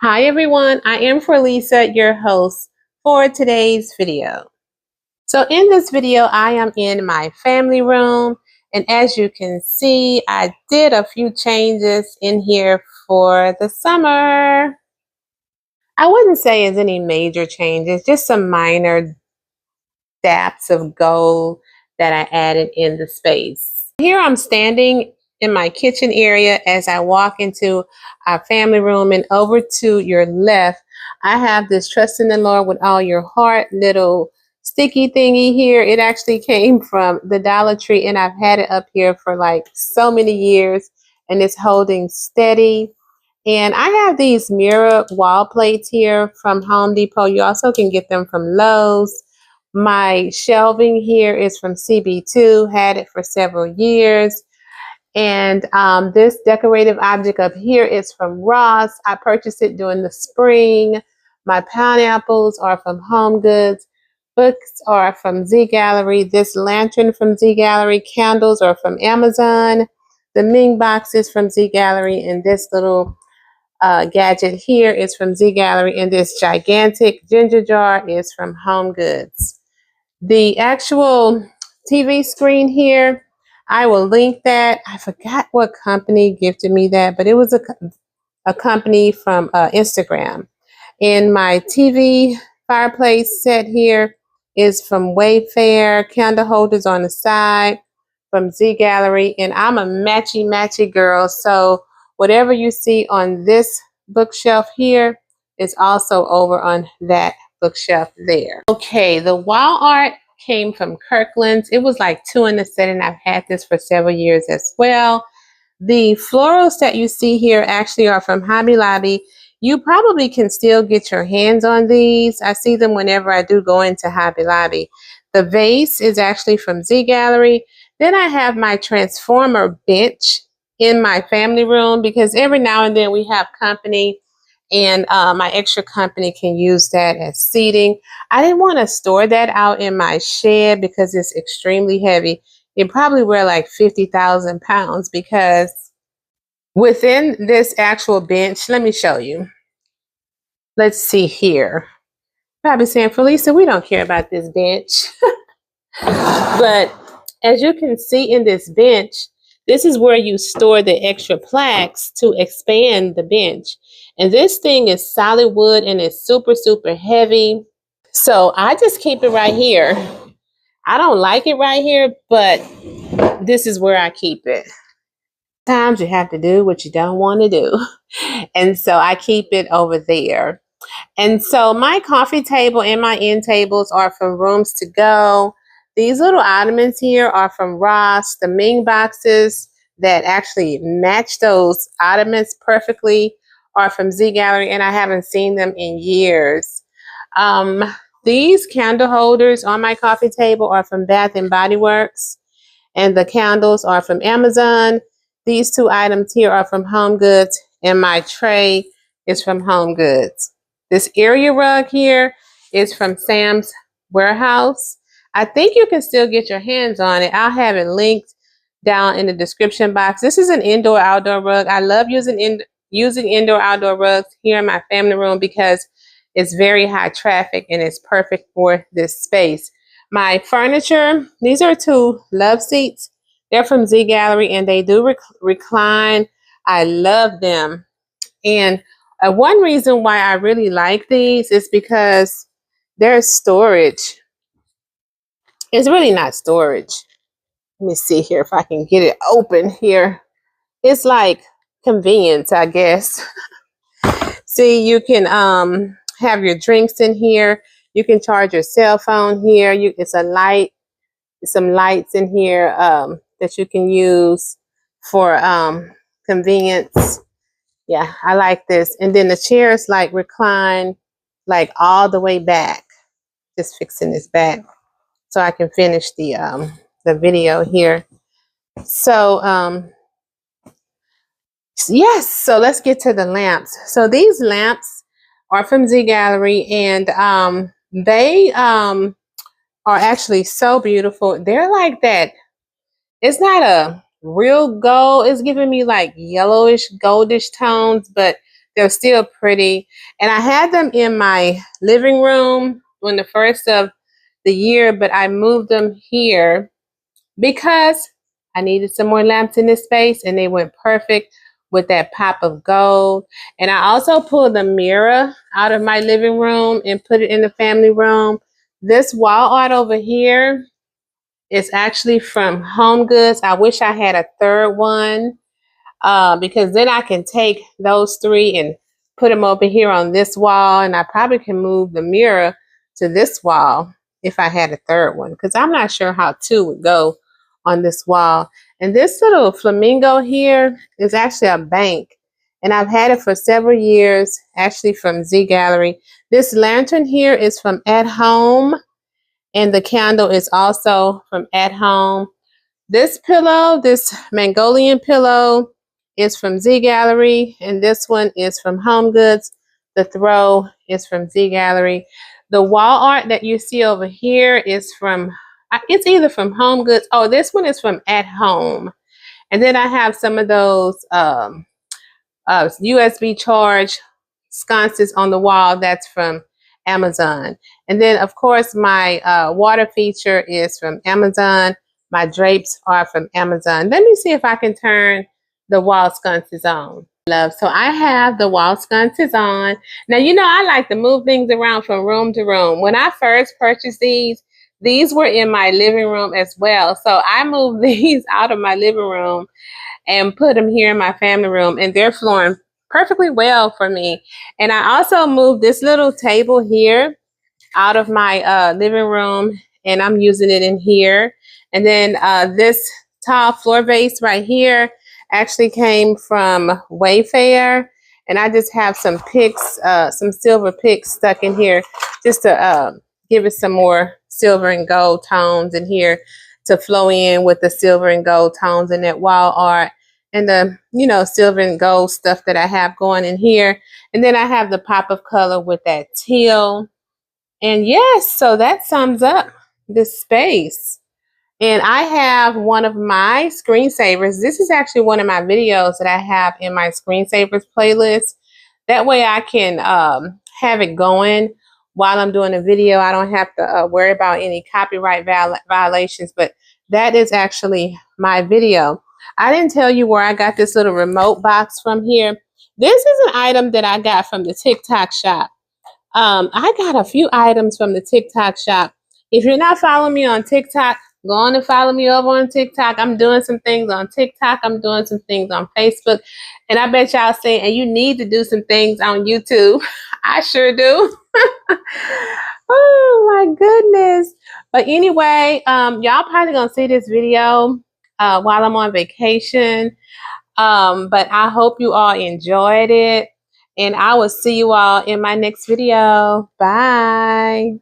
Hi everyone, I am Lisa, your host for today's video. So in this video, I am in my family room, and as you can see, I did a few changes in here for the summer. I wouldn't say it's any major changes, just some minor daps of gold that I added in the space. Here I'm standing in my kitchen area as I walk into our family room, and over to your left, I have this trust in the Lord with all your heart little sticky thingy here. It actually came from the Dollar Tree, and I've had it up here for like so many years, and it's holding steady. And I have these mirror wall plates here from Home Depot. You also can get them from Lowe's. My shelving here is from CB2, had it for several years. And this decorative object up here is from Ross. I purchased it during the spring. My pineapples are from Home Goods. Books are from Zgallerie. This lantern from Zgallerie. Candles are from Amazon. The Ming box is from Zgallerie. And this little gadget here is from Zgallerie. And this gigantic ginger jar is from Home Goods. The actual TV screen here, I will link that. I forgot what company gifted me that, but it was a company from Instagram. And my TV fireplace set here is from Wayfair. Candle holders on the side from Zgallerie. And I'm a matchy girl, so whatever you see on this bookshelf here is also over on that bookshelf there. Okay, the wall art came from Kirkland's. It was like 2 in a set, and I've had this for several years as well. The florals that you see here actually are from Hobby Lobby. You probably can still get your hands on these. I see them whenever I do go into Hobby Lobby. The vase is actually from Zgallerie. Then I have my transformer bench in my family room because every now and then we have company, and my extra company can use that as seating. I didn't want to store that out in my shed because it's extremely heavy. It probably weigh like 50,000 pounds because within this actual bench, let me show you. Let's see here. Probably saying, Felisa, we don't care about this bench. But as you can see in this bench, this is where you store the extra plaques to expand the bench. And this thing is solid wood and it's super heavy. So I just keep it right here. I don't like it right here, but this is where I keep it. Sometimes you have to do what you don't want to do. And so I keep it over there. And so my coffee table and my end tables are from Rooms to Go. These little ottomans here are from Ross. The Ming boxes that actually match those ottomans perfectly are from Zgallerie, and I haven't seen them in years. These candle holders on my coffee table are from Bath and Body Works, and the candles are from Amazon. These 2 items here are from Home Goods, and my tray is from Home Goods. This area rug here is from Sam's Warehouse. I think you can still get your hands on it. I'll have it linked down in the description box. This is an indoor-outdoor rug. I love using indoor-outdoor rugs here in my family room because it's very high traffic and it's perfect for this space. My furniture, these are 2 love seats. They're from Zgallerie and they do recline. I love them. And one reason why I really like these is because there's storage. It's really not storage. Let me see here if I can get it open here. It's like convenience, I guess. See, you can have your drinks in here. You can charge your cell phone here. It's a light, some lights in here that you can use for convenience. Yeah, I like this. And then the chairs like recline like all the way back. Just fixing this back so I can finish the video here. So yes, so let's get to the lamps. So these lamps are from Zgallerie, and they are actually so beautiful. They're like that. It's not a real gold. It's giving me like yellowish, goldish tones, but they're still pretty. And I had them in my living room on the first of the year, but I moved them here because I needed some more lamps in this space, and they went perfect with that pop of gold. And I also pulled the mirror out of my living room and put it in the family room. This wall art over here is actually from Home Goods. I wish I had a third one because then I can take those three and put them over here on this wall, and I probably can move the mirror to this wall if I had a third one, because I'm not sure how two would go on this wall. And this little flamingo here is actually a bank, and I've had it for several years, actually from Zgallerie. This lantern here is from At Home, and the candle is also from At Home. This pillow, this Mongolian pillow, is from Zgallerie, and this one is from Home Goods. The throw is from Zgallerie. The wall art that you see over here is from, it's either from Home Goods. Oh, this one is from At Home. And then I have some of those USB charge sconces on the wall. That's from Amazon. And then, of course, my water feature is from Amazon. My drapes are from Amazon. Let me see if I can turn the wall sconces on. Love. So I have the wall sconces on. Now, you know, I like to move things around from room to room. When I first purchased these were in my living room as well. So I moved these out of my living room and put them here in my family room, and they're flooring perfectly well for me. And I also moved this little table here out of my living room, and I'm using it in here. And then this tall floor vase right here actually came from Wayfair, and I just have some picks, some silver picks stuck in here just to give it some more silver and gold tones in here to flow in with the silver and gold tones in that wall art and the, you know, silver and gold stuff that I have going in here. And then I have the pop of color with that teal. And yes, so that sums up this space. And I have one of my screensavers. This is actually one of my videos that I have in my screensavers playlist. That way I can have it going while I'm doing a video. I don't have to worry about any copyright violations, but that is actually my video. I didn't tell you where I got this little remote box from here. This is an item that I got from the TikTok shop. I got a few items from the TikTok shop. If you're not following me on TikTok, go on and follow me over on TikTok. I'm doing some things on TikTok. I'm doing some things on Facebook. And I bet y'all say, and you need to do some things on YouTube. I sure do. Oh my goodness. But anyway, y'all probably gonna see this video while I'm on vacation. But I hope you all enjoyed it. And I will see you all in my next video. Bye.